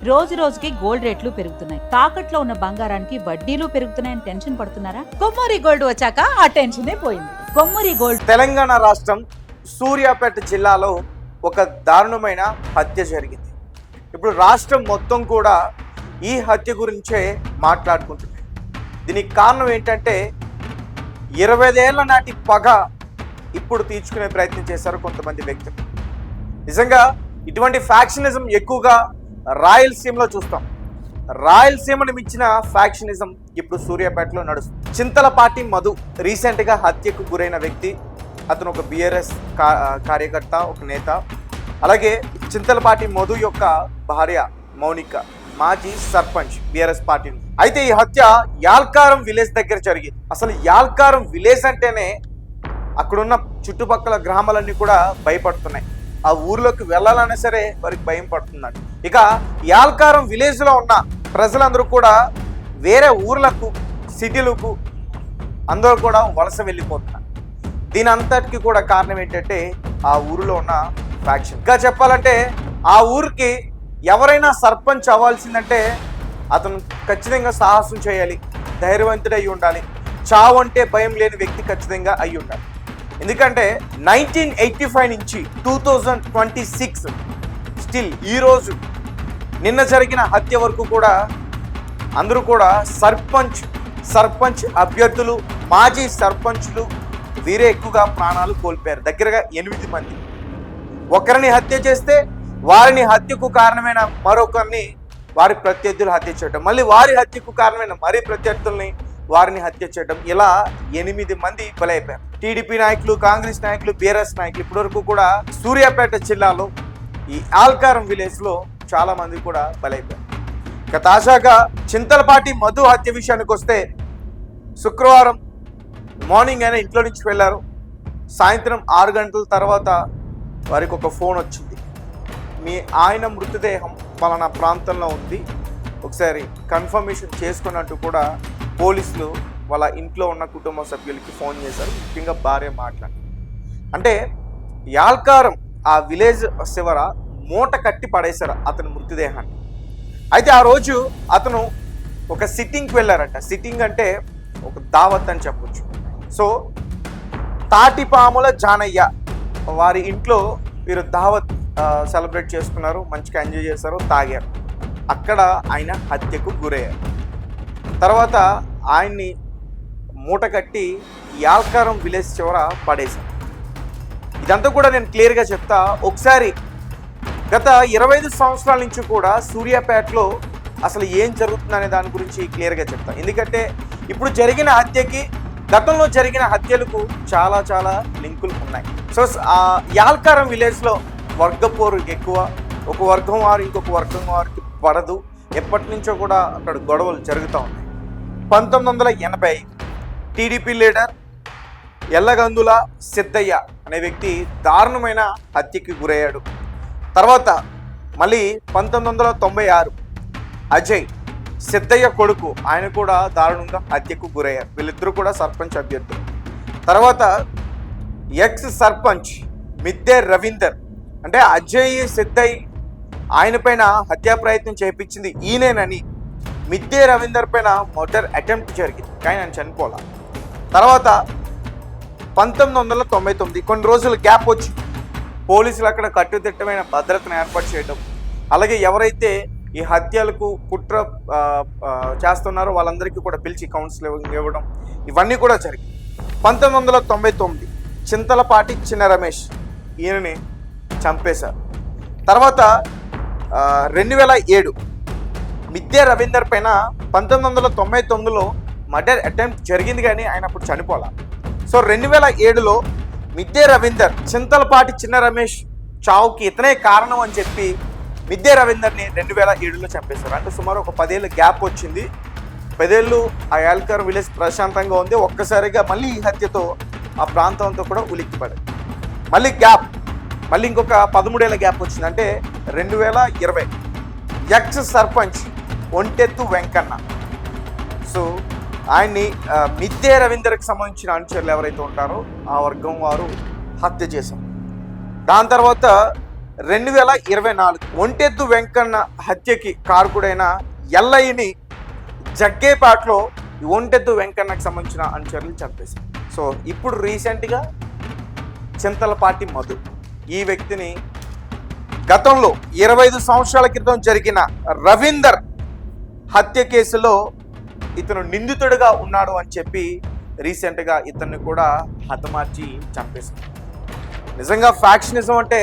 రోజు రోజుకి గోల్డ్ రేట్లు పెరుగుతున్నాయి. తాకట్లో ఉన్న బంగారానికి వడ్డీలు పెరుగుతున్నాయని టెన్షన్ పడుతున్నారా? కొమ్మూరి గోల్డ్ వచ్చాక ఆ టెన్షనే పోయింది. కొమ్మూరి గోల్డ్. తెలంగాణ రాష్ట్రం సూర్యాపేట జిల్లాలో ఒక దారుణమైన హత్య జరిగింది. ఇప్పుడు రాష్ట్రం మొత్తం కూడా ఈ హత్య గురించే మాట్లాడుకుంటుంది. దీనికి కారణం ఏంటంటే 20 ఏళ్ల నాటి పగ ఇప్పుడు తీర్చుకునే ప్రయత్నం చేశారు కొంతమంది వ్యక్తులు. నిజంగా ఇటువంటి ఫ్యాక్షనిజం ఎక్కువగా రాయలసీమలో చూస్తాం. రాయలసీమను మించిన ఫ్యాక్షనిజం ఇప్పుడు సూర్యాపేటలో నడుస్తుంది. చింతలపాటి మధు రీసెంట్గా హత్యకు గురైన వ్యక్తి. అతను ఒక బీఆర్ఎస్ కార్యకర్త, ఒక నేత. అలాగే చింతలపాటి మధు యొక్క భార్య మౌనిక మాజీ సర్పంచ్ బీఆర్ఎస్ పార్టీ. అయితే ఈ హత్య యాల్కారం విలేజ్ దగ్గర జరిగింది. అసలు యాల్కారం విలేజ్ అంటేనే అక్కడున్న చుట్టుపక్కల గ్రామాలన్నీ కూడా భయపడుతున్నాయి. ఆ ఊర్లోకి వెళ్ళాలన్నా సరే వారికి భయం పడుతున్నాడు. ఇక యాల్కారం విలేజ్లో ఉన్న ప్రజలందరూ కూడా వేరే ఊర్లకు, సిటీలకు అందరూ కూడా వలస వెళ్ళిపోతున్నారు. దీని అంతటికి కూడా కారణం ఏంటంటే ఆ ఊరిలో ఉన్న ఫ్యాక్షన్. ఇంకా చెప్పాలంటే ఆ ఊరికి ఎవరైనా సర్పంచ్ అవ్వాల్సిందంటే అతను ఖచ్చితంగా సాహసం చేయాలి, ధైర్యవంతుడై ఉండాలి, చావు అంటే భయం లేని వ్యక్తి ఖచ్చితంగా అయి ఉండాలి. ఎందుకంటే 1985 నుంచి 2026 స్టిల్ ఈరోజు నిన్న జరిగిన హత్య వరకు కూడా అందరూ కూడా సర్పంచ్ అభ్యర్థులు, మాజీ సర్పంచ్లు వీరే ఎక్కువగా ప్రాణాలు కోల్పోయారు. దగ్గరగా 8 మంది. ఒకరిని హత్య చేస్తే వారిని హత్యకు కారణమైన మరొకరిని వారి ప్రత్యర్థులు హత్య చేయడం, మళ్ళీ వారి హత్యకు కారణమైన మరీ ప్రత్యర్థుల్ని వారిని హత్య చేయడం, ఇలా 8 మంది బలైపోయారు. టీడీపీ నాయకులు, కాంగ్రెస్ నాయకులు, బీఆర్ఎస్ నాయకులు. ఇప్పటివరకు కూడా సూర్యాపేట జిల్లాలో ఈ ఆల్కారం విలేజ్లో చాలా మంది కూడా బలైపోయారు. ఇక తాజాగా చింతలపాటి మధు హత్య విషయానికి వస్తే శుక్రవారం మార్నింగ్ ఆయన ఇంట్లో నుంచి వెళ్ళారు. సాయంత్రం 6 గంటల తర్వాత వారికి ఒక ఫోన్ వచ్చింది. మీ ఆయన మృతదేహం పలానా ప్రాంతంలో ఉంది, ఒకసారి కన్ఫర్మేషన్ చేసుకున్నట్టు కూడా పోలీసులు వాళ్ళ ఇంట్లో ఉన్న కుటుంబ సభ్యులకి ఫోన్ చేశారు. ముఖ్యంగా భార్య మాట్లాడి, అంటే యాల్కారం ఆ విలేజ్ శివర మూట కట్టి పడేశారు అతని మృతదేహాన్ని. అయితే ఆ రోజు అతను ఒక సిట్టింగ్కి వెళ్ళారట. సిట్టింగ్ అంటే ఒక దావత్ అని చెప్పొచ్చు. సో తాటిపాముల జానయ్య వారి ఇంట్లో వీరు దావత్ సెలబ్రేట్ చేసుకున్నారు, మంచిగా ఎంజాయ్ చేశారు, తాగారు. అక్కడ ఆయన హత్యకు గురయ్యారు. తర్వాత ఆయన్ని మూట కట్టి యాల్కారం విలేజ్ చివర పడేశారు. ఇదంతా కూడా నేను క్లియర్గా చెప్తా. ఒకసారి గత 25 సంవత్సరాల నుంచి కూడా సూర్యాపేటలో అసలు ఏం జరుగుతుందనే దాని గురించి క్లియర్గా చెప్తా. ఎందుకంటే ఇప్పుడు జరిగిన హత్యకి గతంలో జరిగిన హత్యలకు చాలా చాలా లింకులు ఉన్నాయి. సో యాల్కారం విలేజ్లో వర్గపోరు ఎక్కువ. ఒక వర్గం వారు ఇంకొక వర్గం వారికి పడదు. ఎప్పటి నుంచో కూడా అక్కడ గొడవలు జరుగుతూ ఉన్నాయి. 1980 టీడీపీ లీడర్ ఎల్లగందుల సిద్ధయ్య అనే వ్యక్తి దారుణమైన హత్యకి గురయ్యాడు. తర్వాత మళ్ళీ 1996 అజయ్ సిద్ధయ్య కొడుకు, ఆయన కూడా దారుణంగా హత్యకు గురయ్యారు. వీళ్ళిద్దరూ కూడా సర్పంచ్ అభ్యర్థులు. తర్వాత ఎక్స్ సర్పంచ్ మిద్దె రవీందర్, అంటే అజయ్ సిద్ధయ్య ఆయన పైన హత్యా ప్రయత్నం చేయించింది ఈయనేనని మిద్దె రవీందర్ పైన మర్డర్ అటెంప్ట్ జరిగింది, కానీ ఆయన చనిపోలా. తర్వాత 1999 కొన్ని రోజులు గ్యాప్ వచ్చి పోలీసులు అక్కడ కట్టుదిట్టమైన భద్రతను ఏర్పాటు చేయడం, అలాగే ఎవరైతే ఈ హత్యలకు కుట్ర చేస్తున్నారో వాళ్ళందరికీ కూడా పిలిచి కౌన్సిలింగ్ ఇవ్వడం, ఇవన్నీ కూడా జరిగింది. 1999 చింతలపాటి చిన్న రమేష్ ఈయనని చంపేశారు. తర్వాత 2007 మిద్దె రవీందర్ పైన 1999లో మర్డర్ అటెంప్ట్ జరిగింది, కానీ ఆయన అప్పుడు చనిపోలా. సో 2007లో మిద్దె రవీందర్ చింతలపాటి చిన్న రమేష్ చావుకి ఇతనే కారణం అని చెప్పి మిద్దె రవీందర్ని 2007లో చంపేశారు. అంటే సుమారు ఒక 10 ఏళ్ళ గ్యాప్ వచ్చింది. 10 ఏళ్ళు ఆ యాల్కారం విలేజ్ ప్రశాంతంగా ఉంది. ఒక్కసారిగా మళ్ళీ ఈ హత్యతో ఆ ప్రాంతం అంతా కూడా ఉలిక్కిపడింది. మళ్ళీ గ్యాప్, మళ్ళీ ఇంకొక 13 ఏళ్ళ గ్యాప్ వచ్చింది. అంటే 2020 ఎక్స్ సర్పంచ్ ఒంటెత్తు వెంకన్న, సో ఆయన్ని మిద్దె రవీందర్కి సంబంధించిన అనుచరులు ఎవరైతే ఉంటారో ఆ వర్గం వారు హత్య చేశారు. దాని తర్వాత 2024 ఒంటెద్దు వెంకన్న హత్యకి కారకుడైన ఎల్లయ్యని జగ్గేపేటలో ఈ ఒంటెద్దు వెంకన్నకు సంబంధించిన అనుచరులు చంపేశారు. సో ఇప్పుడు రీసెంట్గా చింతలపాటి మధు ఈ వ్యక్తిని గతంలో 25 సంవత్సరాల క్రితం జరిగిన రవీందర్ హత్య కేసులో ఇతను నిందితుడిగా ఉన్నాడు అని చెప్పి రీసెంట్గా ఇతన్ని కూడా హతమార్చి చంపేశారు. నిజంగా ఫ్యాక్షనిజం అంటే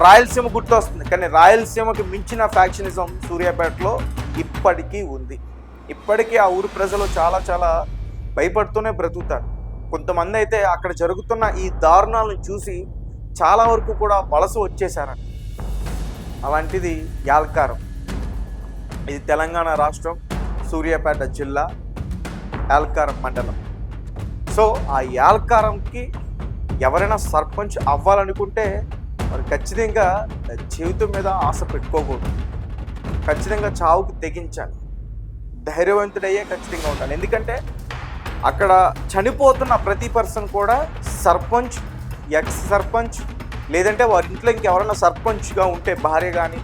రాయలసీమ గుర్తొస్తుంది, కానీ రాయలసీమకి మించిన ఫ్యాక్షనిజం సూర్యాపేటలో ఇప్పటికీ ఉంది. ఇప్పటికీ ఆ ఊరు ప్రజలు చాలా చాలా భయపడుతూనే బ్రతుకుతారు. కొంతమంది అయితే అక్కడ జరుగుతున్న ఈ దారుణాలను చూసి చాలా వరకు కూడా వలస వచ్చేసారంట. అలాంటిది యాల్కారం. ఇది తెలంగాణ రాష్ట్రం, సూర్యాపేట జిల్లా, యాల్కారం మండలం. సో ఆ యాల్కారంకి ఎవరైనా సర్పంచ్ అవ్వాలనుకుంటే మరి ఖచ్చితంగా జీవితం మీద ఆశ పెట్టుకోకూడదు. ఖచ్చితంగా చావుకు తెగించాలి, ధైర్యవంతుడయ్యే ఖచ్చితంగా ఉండాలి. ఎందుకంటే అక్కడ చనిపోతున్న ప్రతి పర్సన్ కూడా సర్పంచ్, ఎక్స్ సర్పంచ్, లేదంటే వారి ఇంట్లో ఇంకెవరైనా సర్పంచ్గా ఉంటే భార్య కానీ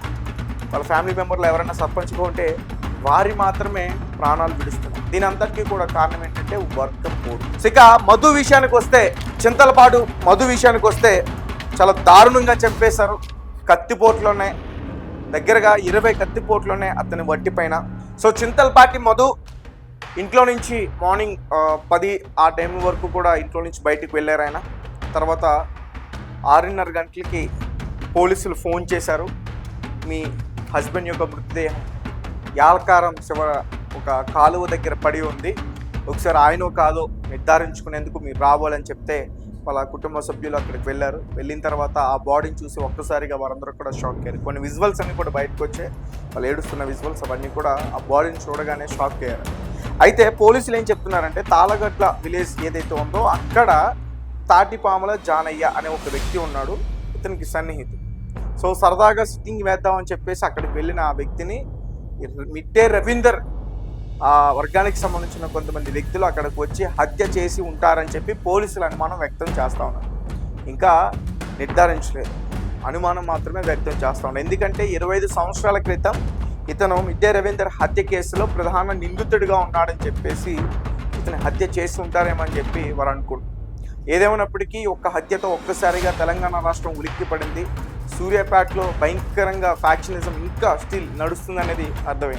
వాళ్ళ ఫ్యామిలీ మెంబర్లో ఎవరైనా సర్పంచ్గా ఉంటే వారి మాత్రమే ప్రాణాలు విడుస్తున్నారు. దీని అంతటికీ కూడా కారణం ఏంటంటే వర్గం పోరు. ఇక మధు విషయానికి వస్తే, చింతలపాడు మధు విషయానికి వస్తే చాలా దారుణంగా చంపేశారు. కత్తిపోట్లోనే దగ్గరగా 20 కత్తిపోట్లోనే అతని వట్టి పైన. సో చింతలపాటి మధు ఇంట్లో నుంచి మార్నింగ్ 10 ఆ టైం వరకు కూడా ఇంట్లో నుంచి బయటికి వెళ్ళారు. ఆయన తర్వాత 6:30 గంటలకి పోలీసులు ఫోన్ చేశారు, మీ హస్బెండ్ యొక్క మృతదేహం యాల్కారం చివర ఒక కాలువ దగ్గర పడి ఉంది, ఒకసారి ఆయనో కాదో నిర్ధారించుకునేందుకు మీరు రావాలని చెప్తే వాళ్ళ కుటుంబ సభ్యులు అక్కడికి వెళ్ళారు. వెళ్ళిన తర్వాత ఆ బాడీని చూసి ఒక్కసారిగా వారందరూ కూడా షాక్ అయ్యారు. కొన్ని విజువల్స్ అన్నీ కూడా బయటకు వచ్చాయి, వాళ్ళు ఏడుస్తున్న విజువల్స్ అవన్నీ కూడా ఆ బాడీని చూడగానే షాక్ అయ్యారు. అయితే పోలీసులు ఏం చెప్తున్నారంటే తాళగట్ల విలేజ్ ఏదైతే ఉందో అక్కడ తాటిపాముల జానయ్య అనే ఒక వ్యక్తి ఉన్నాడు, ఇతనికి సన్నిహితుడు. సో సరదాగా సిట్టింగ్ వేద్దామని చెప్పేసి అక్కడికి వెళ్ళిన ఆ వ్యక్తిని మిట్టే రవీందర్ ఆ వర్గానికి సంబంధించిన కొంతమంది వ్యక్తులు అక్కడికి వచ్చి హత్య చేసి ఉంటారని చెప్పి పోలీసులు అనుమానం వ్యక్తం చేస్తూ ఉన్నారు. ఇంకా నిర్ధారించలేదు, అనుమానం మాత్రమే వ్యక్తం చేస్తూ ఉన్నారు. ఎందుకంటే 25 సంవత్సరాల క్రితం ఇతను మిట్టే రవీందర్ హత్య కేసులో ప్రధాన నిందితుడిగా ఉన్నాడని చెప్పేసి ఇతను హత్య చేసి ఉంటారేమని చెప్పి వారు అనుకుంటున్నారు. ఏదేమైనప్పటికీ ఒక్క హత్యతో ఒక్కసారిగా తెలంగాణ రాష్ట్రం ఉలిక్కి పడింది. సూర్యాపేటలో భయంకరంగా ఫ్యాక్షనిజం ఇంకా స్టిల్ నడుస్తుందనేది అర్థమైంది.